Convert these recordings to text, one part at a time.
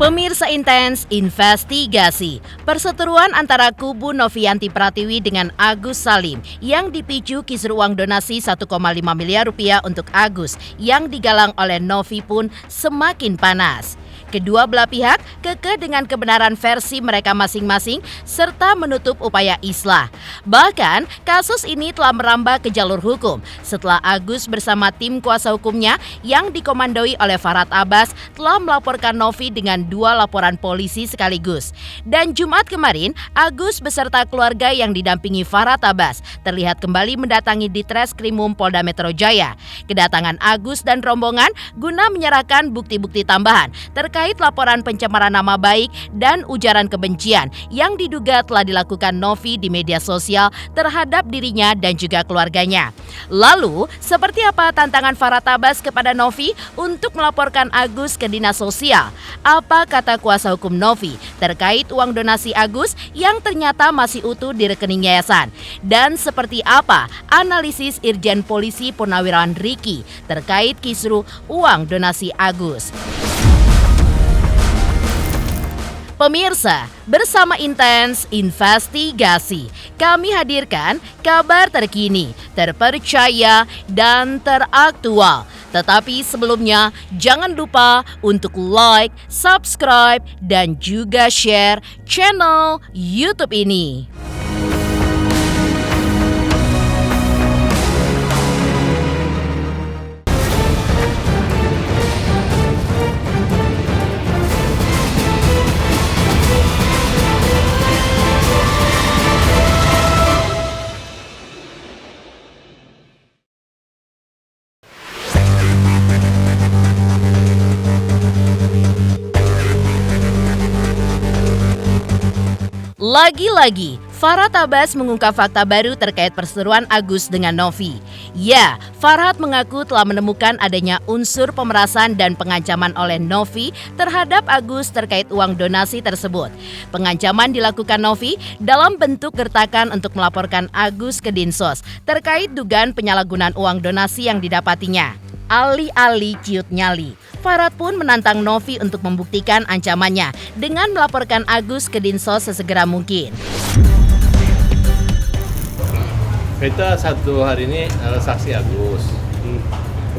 Pemirsa Intens investigasi perseteruan antara kubu Novianti Pratiwi dengan Agus Salim yang dipicu kisru uang donasi 1,5 miliar rupiah untuk Agus yang digalang oleh Novi pun semakin panas. Kedua belah pihak kekeh dengan kebenaran versi mereka masing-masing serta menutup upaya islah. Bahkan kasus ini telah merambah ke jalur hukum setelah Agus bersama tim kuasa hukumnya yang dikomandoi oleh Farhad Abbas telah melaporkan Novi dengan 2 laporan polisi sekaligus. Dan Jumat kemarin Agus beserta keluarga yang didampingi Farhad Abbas terlihat kembali mendatangi Ditreskrimum Polda Metro Jaya. Kedatangan Agus dan rombongan guna menyerahkan bukti-bukti tambahan terkait laporan pencemaran nama baik dan ujaran kebencian yang diduga telah dilakukan Novi di media sosial terhadap dirinya dan juga keluarganya. Lalu, seperti apa tantangan Farhad Abbas kepada Novi untuk melaporkan Agus ke Dinas Sosial? Apa kata kuasa hukum Novi terkait uang donasi Agus yang ternyata masih utuh di rekening yayasan? Dan seperti apa analisis Irjen Polisi Purnawirawan Riki terkait kisru uang donasi Agus? Pemirsa, bersama Intens Investigasi, kami hadirkan kabar terkini, terpercaya, dan teraktual. Tetapi sebelumnya, jangan lupa untuk like, subscribe, dan juga share channel YouTube ini. Lagi-lagi, Farhad Abbas mengungkap fakta baru terkait perseteruan Agus dengan Novi. Ya, Farhad mengaku telah menemukan adanya unsur pemerasan dan pengancaman oleh Novi terhadap Agus terkait uang donasi tersebut. Pengancaman dilakukan Novi dalam bentuk gertakan untuk melaporkan Agus ke Dinsos terkait dugaan penyalahgunaan uang donasi yang didapatinya. Alih-alih ciut nyali, Farhad pun menantang Novi untuk membuktikan ancamannya dengan melaporkan Agus ke Dinsos sesegera mungkin. Kita satu hari ini adalah saksi Agus.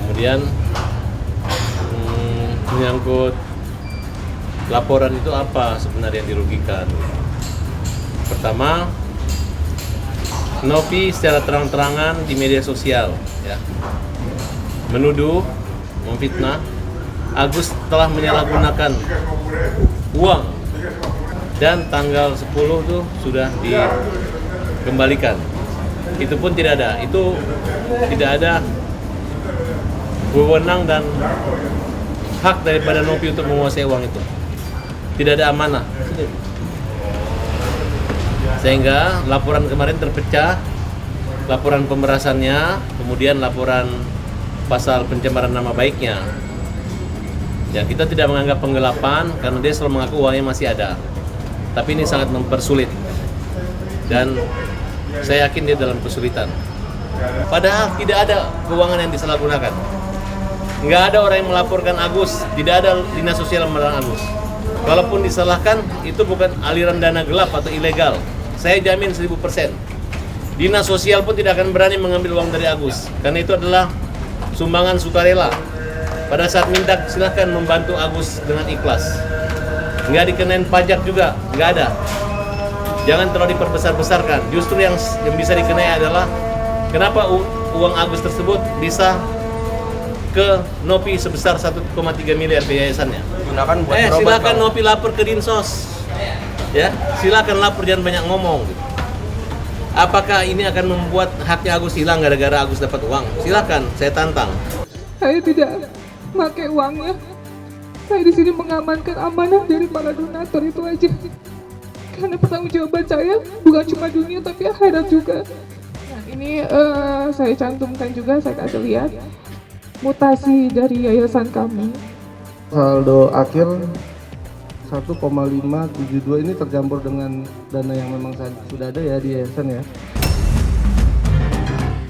Kemudian menyangkut laporan itu apa sebenarnya yang dirugikan. Pertama, Novi secara terang-terangan di media sosial menuduh, memfitnah Agus telah menyalahgunakan uang dan tanggal 10 tuh sudah dikembalikan. Itu pun tidak ada. Itu tidak ada wewenang dan hak daripada Novi untuk menguasai uang itu. Tidak ada amanah. Sehingga laporan kemarin terpecah, laporan pemerasannya, kemudian laporan pasal pencemaran nama baiknya. Ya, kita tidak menganggap penggelapan karena dia selalu mengaku uangnya masih ada. Tapi ini sangat mempersulit. Dan saya yakin dia dalam kesulitan. Padahal tidak ada keuangan yang disalahgunakan. Nggak ada orang yang melaporkan Agus, tidak ada dinas sosial yang melarang Agus. Kalaupun disalahkan, itu bukan aliran dana gelap atau ilegal. Saya jamin 1000%. Dinas sosial pun tidak akan berani mengambil uang dari Agus. Karena itu adalah sumbangan sukarela. Pada saat minta silahkan membantu Agus dengan ikhlas. Nggak dikenain pajak juga, nggak ada. Jangan terlalu diperbesar-besarkan. Justru yang bisa dikenai adalah kenapa uang Agus tersebut bisa ke Novi sebesar 1,3 miliar ke yayasannya. Silakan Novi lapor ke Dinsos. Ya, silakan lapor, jangan banyak ngomong. Apakah ini akan membuat haknya Agus hilang gara-gara Agus dapat uang? Silakan, saya tantang. Saya tidak pakai uangnya. Saya di sini mengamankan amanah dari para donatur itu aja. Karena pertanggungjawaban saya bukan cuma dunia tapi akhirat juga. Nah, ini saya cantumkan juga, saya kasih lihat mutasi dari yayasan kami. Saldo akhir 1,572 ini tercampur dengan dana yang memang sudah ada ya di yayasan ya.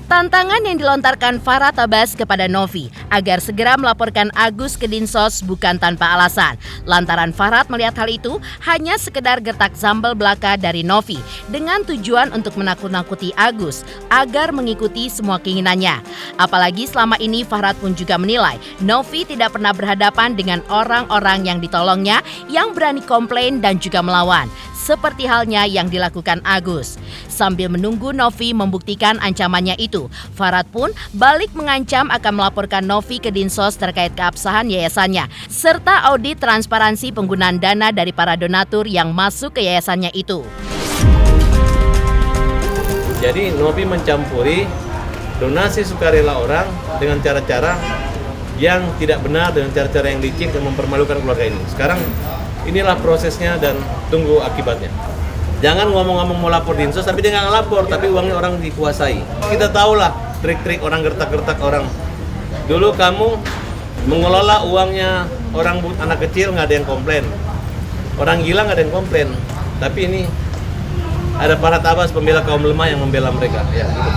Tantangan yang dilontarkan Farhat Abbas kepada Novi agar segera melaporkan Agus ke Dinsos bukan tanpa alasan. Lantaran Farhat melihat hal itu hanya sekedar gertak sambal belaka dari Novi dengan tujuan untuk menakut-nakuti Agus agar mengikuti semua keinginannya. Apalagi selama ini Farhat pun juga menilai Novi tidak pernah berhadapan dengan orang-orang yang ditolongnya yang berani komplain dan juga melawan, seperti halnya yang dilakukan Agus. Sambil menunggu Novi membuktikan ancamannya itu, Farhat pun balik mengancam akan melaporkan Novi ke Dinsos terkait keabsahan yayasannya, serta audit transparansi penggunaan dana dari para donatur yang masuk ke yayasannya itu. Jadi Novi mencampuri donasi sukarela orang dengan cara-cara yang tidak benar, dengan cara-cara yang licik dan mempermalukan keluarga ini. Sekarang inilah prosesnya dan tunggu akibatnya. Jangan ngomong-ngomong mau lapor Dinsos tapi dia nggak lapor, tapi uangnya orang dikuasai. Kita tahulah trik-trik orang, gertak-gertak orang. Dulu kamu mengelola uangnya orang anak kecil nggak ada yang komplain, orang gila nggak ada yang komplain. Tapi ini ada Farhat Abbas pembela kaum lemah yang membela mereka. Ya, gitu.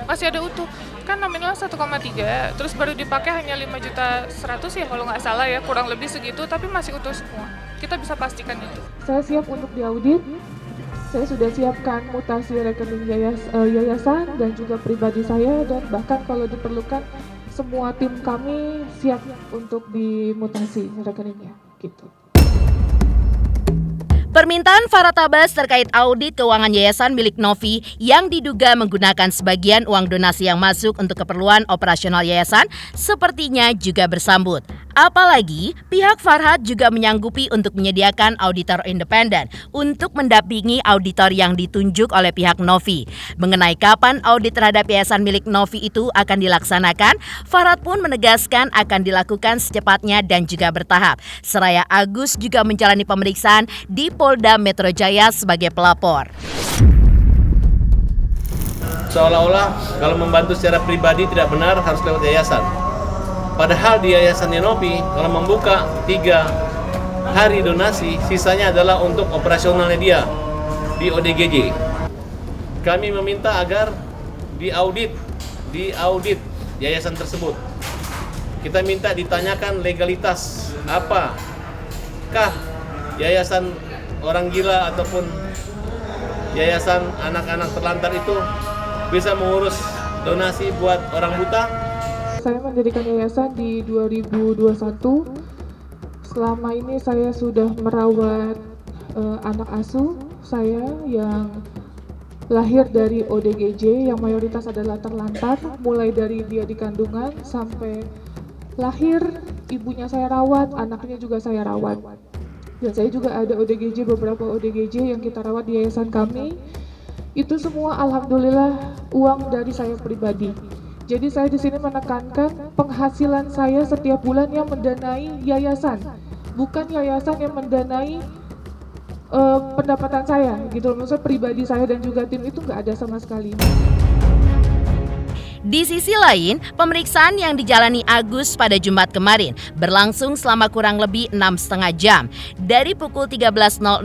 Masih ada utuh. Kan nominal 1,3, terus baru dipakai hanya 5.100.000 ya kalau nggak salah ya, kurang lebih segitu, tapi masih utuh semua. Kita bisa pastikan itu. Saya siap untuk diaudit. Saya sudah siapkan mutasi rekening yayasan dan juga pribadi saya, dan bahkan kalau diperlukan semua tim kami siap untuk dimutasi rekeningnya, gitu. Permintaan Farhat Abbas terkait audit keuangan yayasan milik Novi yang diduga menggunakan sebagian uang donasi yang masuk untuk keperluan operasional yayasan sepertinya juga bersambut. Apalagi pihak Farhat juga menyanggupi untuk menyediakan auditor independen untuk mendampingi auditor yang ditunjuk oleh pihak Novi. Mengenai kapan audit terhadap yayasan milik Novi itu akan dilaksanakan, Farhat pun menegaskan akan dilakukan secepatnya dan juga bertahap. Seraya Agus juga menjalani pemeriksaan di Polda Metro Jaya sebagai pelapor. Seolah-olah kalau membantu secara pribadi tidak benar harus lewat yayasan. Padahal di yayasannya Novi, kalau membuka 3 hari donasi, sisanya adalah untuk operasionalnya dia di ODGJ. Kami meminta agar diaudit yayasan tersebut. Kita minta ditanyakan legalitas, apakah yayasan orang gila ataupun yayasan anak-anak terlantar itu bisa mengurus donasi buat orang buta. Saya mendirikan yayasan di 2021. Selama ini saya sudah merawat anak asuh saya yang lahir dari ODGJ yang mayoritas adalah terlantar, mulai dari dia di kandungan sampai lahir, ibunya saya rawat, anaknya juga saya rawat. Dan saya juga ada ODGJ, beberapa ODGJ yang kita rawat di yayasan kami. Itu semua alhamdulillah uang dari saya pribadi. Jadi saya di sini menekankan penghasilan saya setiap bulan yang mendanai yayasan, bukan yayasan yang mendanai pendapatan saya, gitu. Maksudnya pribadi saya dan juga tim itu nggak ada sama sekali. Di sisi lain, pemeriksaan yang dijalani Agus pada Jumat kemarin berlangsung selama kurang lebih 6,5 jam, dari pukul 13.00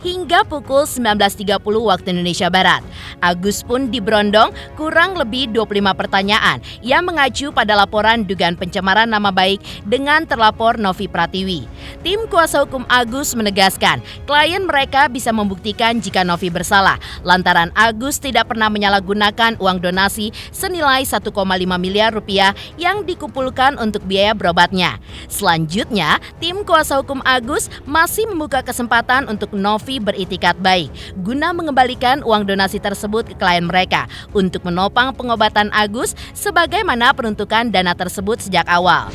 hingga pukul 19.30 waktu Indonesia Barat. Agus pun diberondong kurang lebih 25 pertanyaan yang mengacu pada laporan dugaan pencemaran nama baik dengan terlapor Novi Pratiwi. Tim kuasa hukum Agus menegaskan, klien mereka bisa membuktikan jika Novi bersalah, lantaran Agus tidak pernah menyalahgunakan uang donasi senilai 1,5 miliar rupiah yang dikumpulkan untuk biaya berobatnya. Selanjutnya, tim kuasa hukum Agus masih membuka kesempatan untuk Novi beritikat baik guna mengembalikan uang donasi tersebut ke klien mereka untuk menopang pengobatan Agus sebagaimana peruntukan dana tersebut sejak awal.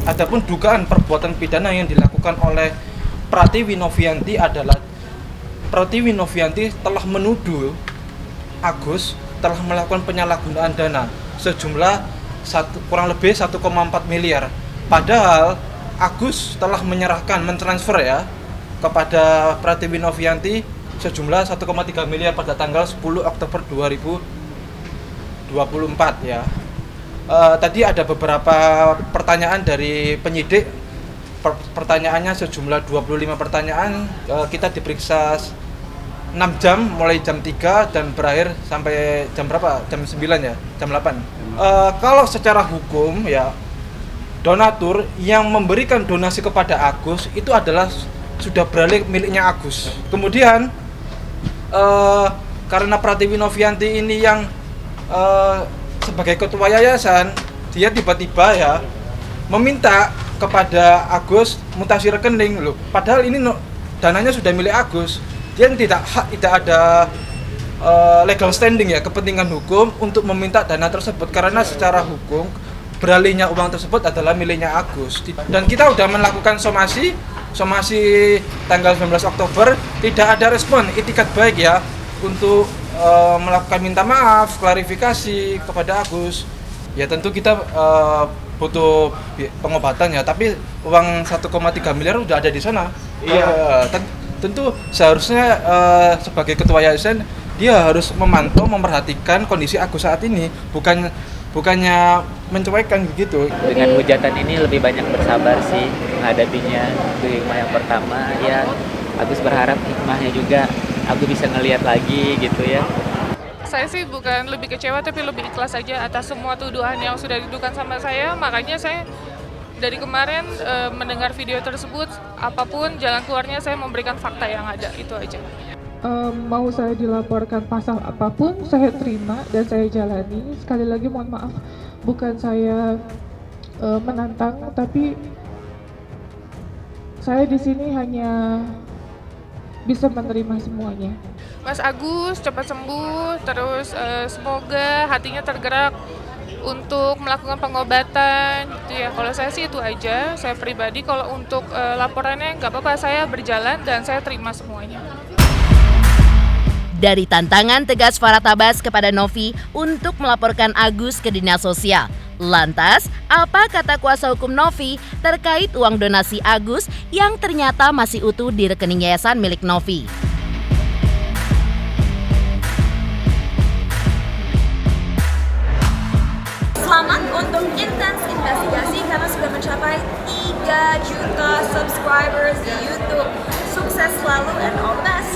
Adapun dugaan perbuatan pidana yang dilakukan oleh Pratiwi Novianti adalah Pratiwi Novianti telah menuduh Agus telah melakukan penyalahgunaan dana sejumlah kurang lebih 1,4 miliar. Padahal Agus telah menyerahkan, mentransfer ya kepada Pratiwi Novianti sejumlah 1,3 miliar pada tanggal 10 Oktober 2024 ya. Tadi ada beberapa pertanyaan dari penyidik. Pertanyaannya sejumlah 25 pertanyaan, kita diperiksa 6 jam, mulai jam 3 dan berakhir sampai jam berapa? Jam 9 ya? Jam 8. Kalau secara hukum ya, donatur yang memberikan donasi kepada Agus itu adalah sudah beralih miliknya Agus. Kemudian karena Pratiwi Novianti ini yang sebagai ketua yayasan, dia tiba-tiba ya meminta kepada Agus mutasi rekening loh. Padahal ini dananya sudah milik Agus. Dia tidak ada legal standing ya, kepentingan hukum untuk meminta dana tersebut karena secara hukum beralihnya uang tersebut adalah miliknya Agus. Dan kita sudah melakukan somasi tanggal 19 Oktober, tidak ada respon itikat baik ya untuk melakukan minta maaf, klarifikasi kepada Agus. Ya tentu kita butuh pengobatan ya, tapi uang 1,3 miliar udah ada di sana. Iya. Tentu seharusnya sebagai ketua yayasan dia harus memantau, memperhatikan kondisi Agus saat ini, bukannya mencuekkan begitu. Dengan hujatan ini lebih banyak bersabar sih menghadapinya. Itu hikmah yang pertama ya. Agus berharap hikmahnya juga Agus bisa ngelihat lagi gitu ya. Saya sih bukan lebih kecewa tapi lebih ikhlas saja atas semua tuduhan yang sudah dituduhkan sama saya. Makanya saya dari kemarin mendengar video tersebut, apapun jalan keluarnya saya memberikan fakta yang ada, itu aja. Mau saya dilaporkan pasal apapun saya terima dan saya jalani. Sekali lagi mohon maaf, bukan saya menantang, tapi saya di sini hanya bisa menerima semuanya. Mas Agus cepat sembuh, terus semoga hatinya tergerak untuk melakukan pengobatan gitu ya. Kalau saya sih itu aja, saya pribadi. Kalau untuk laporannya nggak apa-apa, saya berjalan dan saya terima semuanya. Dari tantangan tegas Farhat Abbas kepada Novi untuk melaporkan Agus ke Dinas Sosial. Lantas, apa kata kuasa hukum Novi terkait uang donasi Agus yang ternyata masih utuh di rekening yayasan milik Novi? Selamat untuk Intens Investigasi karena sudah mencapai 3 juta subscribers di YouTube. Sukses selalu and all the best.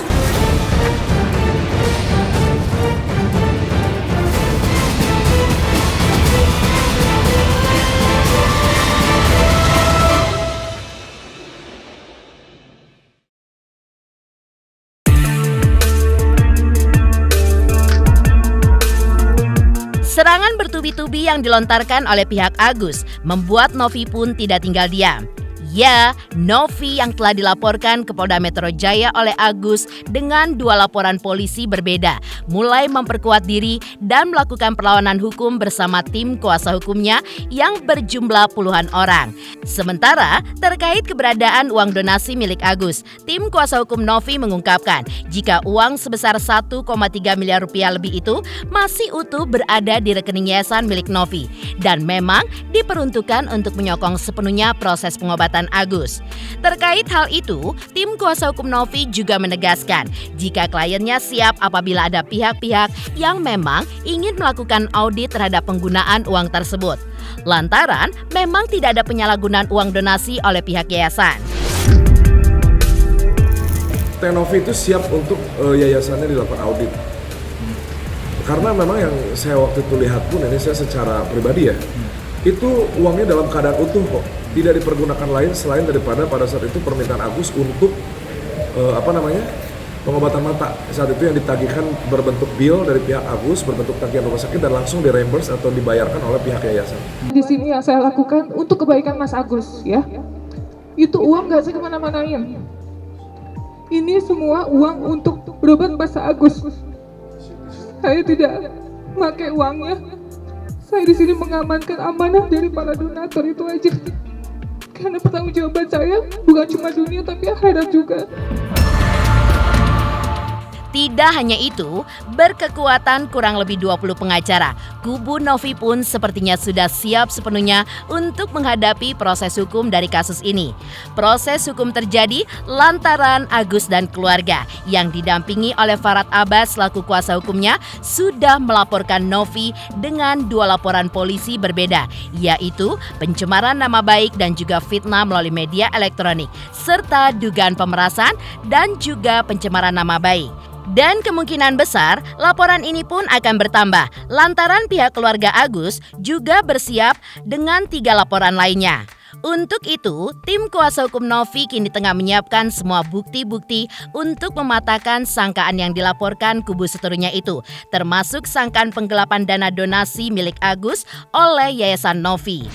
Serangan bertubi-tubi yang dilontarkan oleh pihak Agus membuat Novi pun tidak tinggal diam. Ya, Novi yang telah dilaporkan ke Polda Metro Jaya oleh Agus dengan 2 laporan polisi berbeda, mulai memperkuat diri dan melakukan perlawanan hukum bersama tim kuasa hukumnya yang berjumlah puluhan orang. Sementara terkait keberadaan uang donasi milik Agus, tim kuasa hukum Novi mengungkapkan jika uang sebesar 1,3 miliar rupiah lebih itu masih utuh berada di rekening yayasan milik Novi dan memang diperuntukkan untuk menyokong sepenuhnya proses pengobatan Agus. Terkait hal itu, tim kuasa hukum Novi juga menegaskan jika kliennya siap apabila ada pihak-pihak yang memang ingin melakukan audit terhadap penggunaan uang tersebut. Lantaran memang tidak ada penyalahgunaan uang donasi oleh pihak yayasan. Novi itu siap untuk yayasannya dilakukan audit. Karena memang yang saya waktu itu lihat pun, ini saya secara pribadi ya, itu uangnya dalam keadaan utuh kok, tidak dipergunakan lain selain daripada pada saat itu permintaan Agus untuk pengobatan mata. Saat itu yang ditagihkan berbentuk bill dari pihak Agus, berbentuk tagihan rumah sakit dan langsung di-reimburse atau dibayarkan oleh pihak yayasan. Di sini yang saya lakukan untuk kebaikan Mas Agus ya, itu uang nggak saya kemana-manain. Ini semua uang untuk berobat Mas Agus. Saya tidak pakai uangnya. Saya di sini mengamankan amanah dari para donatur, itu aja. Karena pertanggungjawaban saya bukan cuma dunia tapi akhirat juga. Tidak hanya itu, berkekuatan kurang lebih 20 pengacara, kubu Novi pun sepertinya sudah siap sepenuhnya untuk menghadapi proses hukum dari kasus ini. Proses hukum terjadi lantaran Agus dan keluarga yang didampingi oleh Farhat Abbas selaku kuasa hukumnya sudah melaporkan Novi dengan 2 laporan polisi berbeda, yaitu pencemaran nama baik dan juga fitnah melalui media elektronik, serta dugaan pemerasan dan juga pencemaran nama baik. Dan kemungkinan besar laporan ini pun akan bertambah lantaran pihak keluarga Agus juga bersiap dengan 3 laporan lainnya. Untuk itu, tim kuasa hukum Novi kini tengah menyiapkan semua bukti-bukti untuk mematahkan sangkaan yang dilaporkan kubu seterunya itu, termasuk sangkaan penggelapan dana donasi milik Agus oleh Yayasan Novi.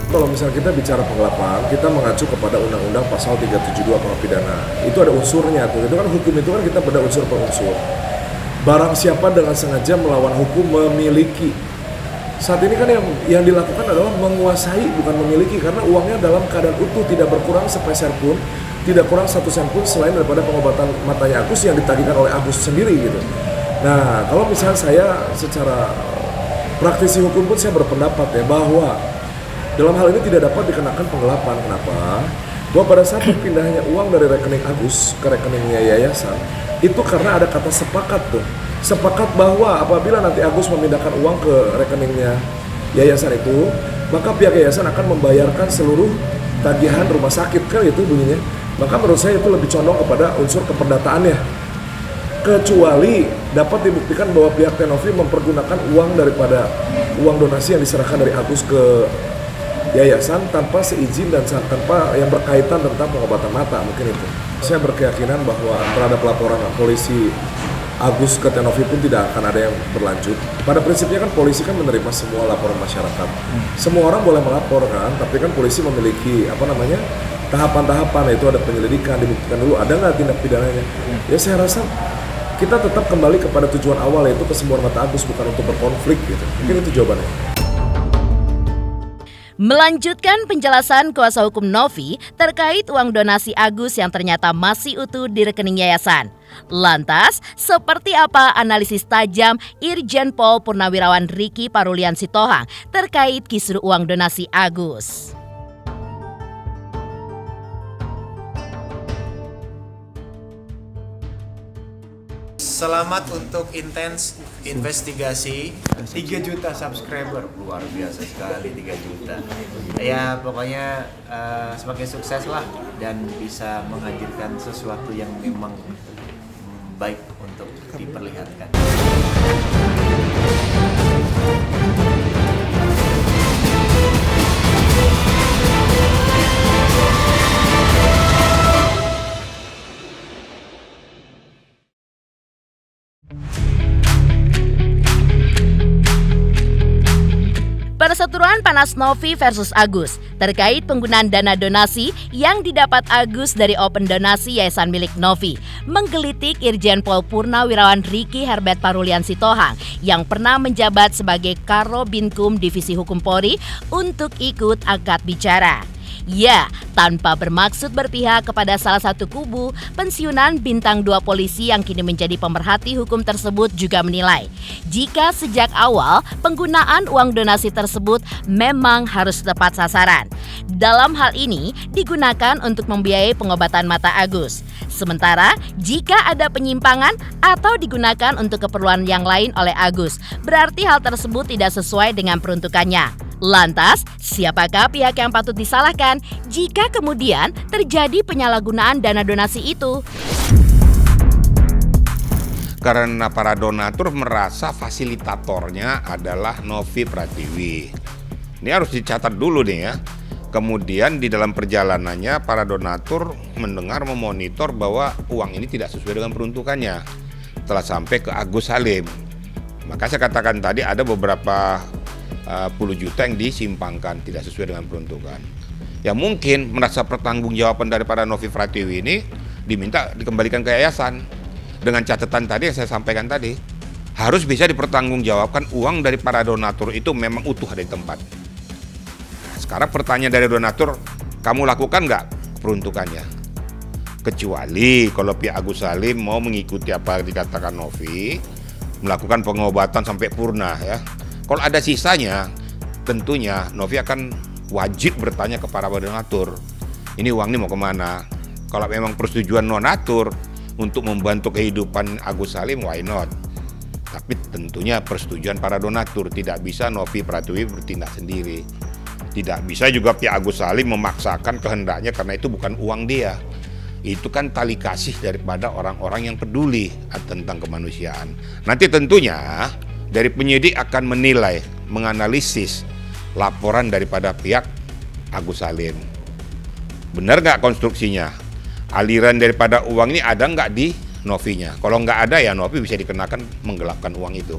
Kalau misalnya kita bicara penggelapan, kita mengacu kepada Undang-Undang Pasal 372 KUH Pidana. Itu ada unsurnya tuh. Itu kan hukum itu kan kita pada unsur per unsur. Barang siapa dengan sengaja melawan hukum memiliki. Saat ini kan yang dilakukan adalah menguasai bukan memiliki, karena uangnya dalam keadaan utuh, tidak berkurang sepeser pun, tidak kurang 1 sen pun selain daripada pengobatan matanya Agus yang ditagihkan oleh Agus sendiri gitu. Nah, kalau misalnya saya secara praktisi hukum pun saya berpendapat ya bahwa dalam hal ini tidak dapat dikenakan penggelapan. Kenapa? Bahwa pada saat berpindahnya uang dari rekening Agus ke rekeningnya yayasan, itu karena ada kata sepakat tuh. Sepakat bahwa apabila nanti Agus memindahkan uang ke rekeningnya yayasan itu, maka pihak yayasan akan membayarkan seluruh tagihan rumah sakit, kan itu bunyinya. Maka menurut saya itu lebih condong kepada unsur keperdataannya. Kecuali dapat dibuktikan bahwa pihak Novi mempergunakan uang daripada uang donasi yang diserahkan dari Agus ke yayasan tanpa seizin dan tanpa yang berkaitan tentang pengobatan mata, mungkin itu. Saya berkeyakinan bahwa terhadap laporan polisi Agus ke Novi pun tidak akan ada yang berlanjut. Pada prinsipnya kan polisi kan menerima semua laporan masyarakat. Semua orang boleh melapor kan, tapi kan polisi memiliki tahapan-tahapan, yaitu ada penyelidikan, dibuktikan dulu ada nggak tindak pidananya. Ya saya rasa kita tetap kembali kepada tujuan awal, yaitu kesembuhan mata Agus, bukan untuk berkonflik gitu. Mungkin itu jawabannya. Melanjutkan penjelasan kuasa hukum Novi terkait uang donasi Agus yang ternyata masih utuh di rekening yayasan. Lantas, seperti apa analisis tajam Irjen Pol Purnawirawan Ricky Parulian Sitohang terkait kisru uang donasi Agus? Selamat untuk intens investigasi 3 juta subscriber, luar biasa sekali 3 juta. Ya pokoknya semakin sukses lah dan bisa menghadirkan sesuatu yang memang baik untuk diperlihatkan. Perseteruan panas Novi versus Agus terkait penggunaan dana donasi yang didapat Agus dari open donasi yayasan milik Novi menggelitik Irjen Pol Purnawirawan Ricky Herbert Parulian Sitohang yang pernah menjabat sebagai Karobinkum Divisi Hukum Polri untuk ikut angkat bicara. Ya, tanpa bermaksud berpihak kepada salah satu kubu, pensiunan bintang 2 polisi yang kini menjadi pemerhati hukum tersebut juga menilai jika sejak awal penggunaan uang donasi tersebut memang harus tepat sasaran. Dalam hal ini digunakan untuk membiayai pengobatan mata Agus. Sementara jika ada penyimpangan atau digunakan untuk keperluan yang lain oleh Agus, berarti hal tersebut tidak sesuai dengan peruntukannya. Lantas, siapakah pihak yang patut disalahkan jika kemudian terjadi penyalahgunaan dana donasi itu? Karena para donatur merasa fasilitatornya adalah Novi Pratiwi. Ini harus dicatat dulu nih ya. Kemudian di dalam perjalanannya para donatur mendengar, memonitor bahwa uang ini tidak sesuai dengan peruntukannya. Telah sampai ke Agus Salim. Maka saya katakan tadi ada beberapa puluh juta yang disimpangkan tidak sesuai dengan peruntukan. Ya mungkin merasa pertanggungjawaban daripada Novi Pratiwi ini diminta dikembalikan ke yayasan. Dengan catatan tadi yang saya sampaikan tadi, harus bisa dipertanggungjawabkan uang dari para donatur itu memang utuh ada di tempat. Sekarang pertanyaan dari donatur, kamu lakukan nggak peruntukannya? Kecuali kalau pihak Agus Salim mau mengikuti apa yang dikatakan Novi, melakukan pengobatan sampai purna ya. Kalau ada sisanya, tentunya Novi akan wajib bertanya kepada donatur. Ini uang ini mau kemana? Kalau memang persetujuan donatur untuk membantu kehidupan Agus Salim, why not? Tapi tentunya persetujuan para donatur, tidak bisa Novi Pratiwi bertindak sendiri. Tidak bisa juga pihak Agus Salim memaksakan kehendaknya karena itu bukan uang dia. itu kan tali kasih daripada orang-orang yang peduli tentang kemanusiaan. Nanti tentunya dari penyidik akan menilai, menganalisis laporan daripada pihak Agus Salim. Benar nggak konstruksinya? Aliran daripada uang ini ada nggak di Novinya? Kalau nggak ada ya Novi bisa dikenakan menggelapkan uang itu.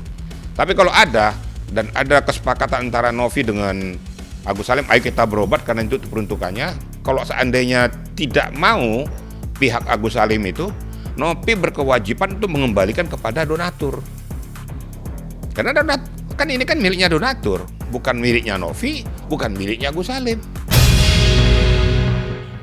Tapi kalau ada dan ada kesepakatan antara Novi dengan Agus Salim, ayo kita berobat karena itu peruntukannya. Kalau seandainya tidak mau pihak Agus Salim itu, Novi berkewajiban untuk mengembalikan kepada donatur. Karena kan ini kan miliknya donatur, bukan miliknya Novi, bukan miliknya Agus Salim.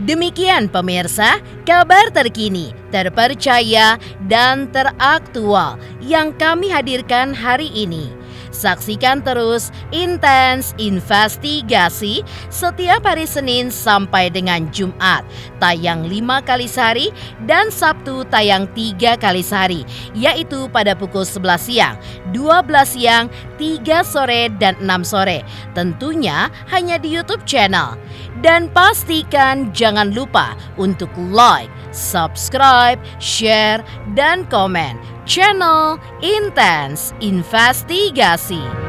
Demikian pemirsa, kabar terkini, terpercaya, dan teraktual yang kami hadirkan hari ini. Saksikan terus Intens Investigasi setiap hari Senin sampai dengan Jumat, tayang 5 kali sehari dan Sabtu tayang 3 kali sehari, yaitu pada pukul 11 siang, 12 siang, 3 sore, dan 6 sore. Tentunya hanya di YouTube channel. Dan pastikan jangan lupa untuk like, subscribe, share, dan komen channel Intens Investigasi.